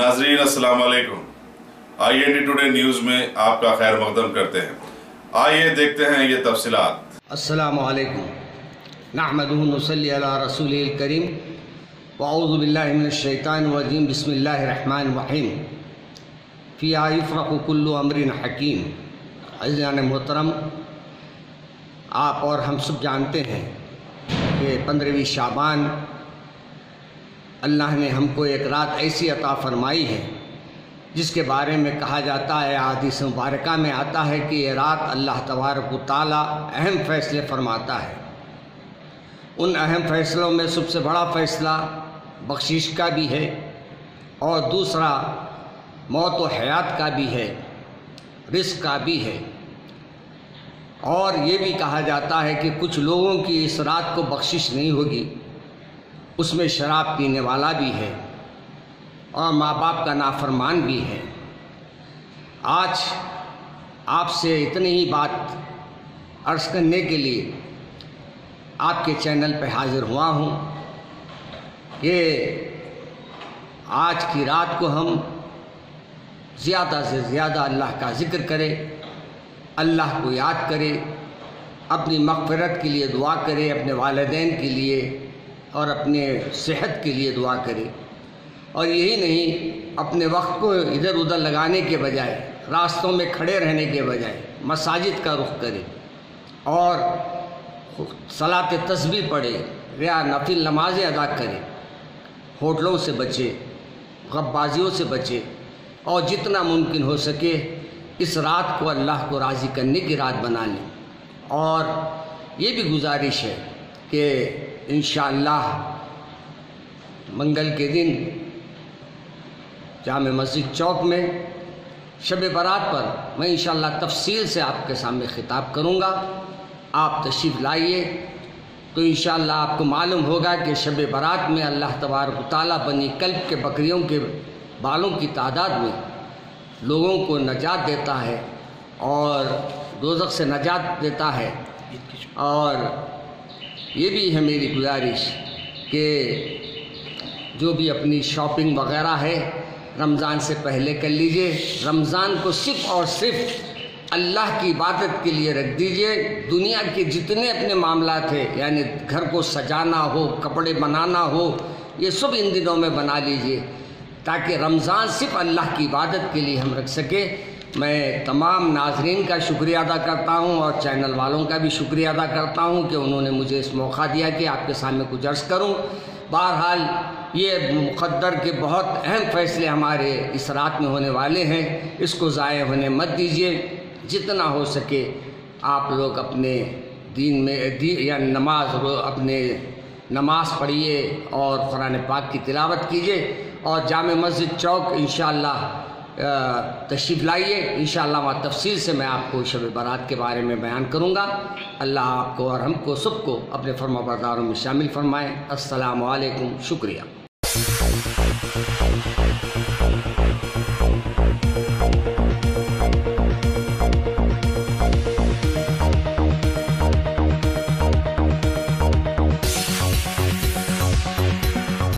नाजरीन अस्सलाम वालेकुम। IND टुडे न्यूज़ में आपका खैर मकदम करते हैं। आइए देखते हैं ये तफसीलात। अस्सलामु अलैकुम नहमदुहु नुसल्ली अला रसूलिल करीम व अऊज़ु बिल्लाहि मिनश शैतानिर रजीम बिस्मिल्लाहिर रहमानिर रहीम फ़ीहा युफ़रक़ु कुल्लु अम्रिन हकीम। अज़ीज़ान मोहतरम, आप और हम सब जानते हैं कि 15वीं शाबान अल्लाह ने हमको एक रात ऐसी अता फ़रमाई है जिसके बारे में कहा जाता है, हदीस मुबारका में आता है कि ये रात अल्लाह तबारक व तआला अहम फ़ैसले फ़रमाता है। उन अहम फ़ैसलों में सबसे बड़ा फ़ैसला बख्शिश का भी है और दूसरा मौत व हयात का भी है, रिज़्क़ का भी है। और ये भी कहा जाता है कि कुछ लोगों की इस रात को बख्शिश नहीं होगी, उसमें शराब पीने वाला भी है और माँ बाप का नाफरमान भी है। आज आपसे इतनी ही बात अर्ज़ करने के लिए आपके चैनल पर हाज़िर हुआ हूँ कि आज की रात को हम ज़्यादा से ज़्यादा अल्लाह का ज़िक्र करें, अल्लाह को याद करें, अपनी मग़फ़िरत के लिए दुआ करें, अपने वालिदैन के लिए और अपने सेहत के लिए दुआ करें। और यही नहीं, अपने वक्त को इधर उधर लगाने के बजाय, रास्तों में खड़े रहने के बजाय मसाजिद का रुख करें और सलात तस्बीह पढ़े या नफिल नमाज़ें अदा करें। होटलों से बचे, गब्बाजियों से बचे और जितना मुमकिन हो सके इस रात को अल्लाह को राज़ी करने की रात बना लें। और ये भी गुजारिश है कि इंशाअल्लाह मंगल के दिन जामे मस्जिद चौक में शब बारात पर मैं इंशाअल्लाह तफसील से आपके सामने खिताब करूँगा। आप तशरीफ़ लाइए तो इंशाअल्लाह आपको मालूम होगा कि शब बारात में अल्लाह तबारक व तआला बनी कल्ब के बकरियों के बालों की तादाद में लोगों को नजात देता है और दोज़ख से नजात देता है। और ये भी है मेरी गुजारिश कि जो भी अपनी शॉपिंग वग़ैरह है रमज़ान से पहले कर लीजिए। रमज़ान को सिर्फ़ और सिर्फ अल्लाह की इबादत के लिए रख दीजिए। दुनिया के जितने अपने मामलात हैं, यानी घर को सजाना हो, कपड़े बनाना हो, ये सब इन दिनों में बना लीजिए ताकि रमज़ान सिर्फ़ अल्लाह की इबादत के लिए हम रख सकें। मैं तमाम नाज़रीन का शुक्रिया अदा करता हूँ और चैनल वालों का भी शुक्रिया अदा करता हूँ कि उन्होंने मुझे इस मौका दिया कि आपके सामने कुछ अर्ज़ करूँ। बहरहाल ये मुक़द्दर के बहुत अहम फ़ैसले हमारे इस रात में होने वाले हैं, इसको ज़ाया होने मत दीजिए। जितना हो सके आप लोग अपने दीन में या अपने नमाज़ पढ़िए और कुरान पाक की तिलावत कीजिए और जामे मस्जिद चौक इंशाअल्लाह तशरीफ़ लाइए। इंशाअल्लाह वहाँ तफसील से मैं आपको शब बारात के बारे में बयान करूँगा। अल्लाह आपको और हमको सबको अपने फरमाबरदारों में शामिल फरमाएँ। अस्सलामु अलैकुम, शुक्रिया।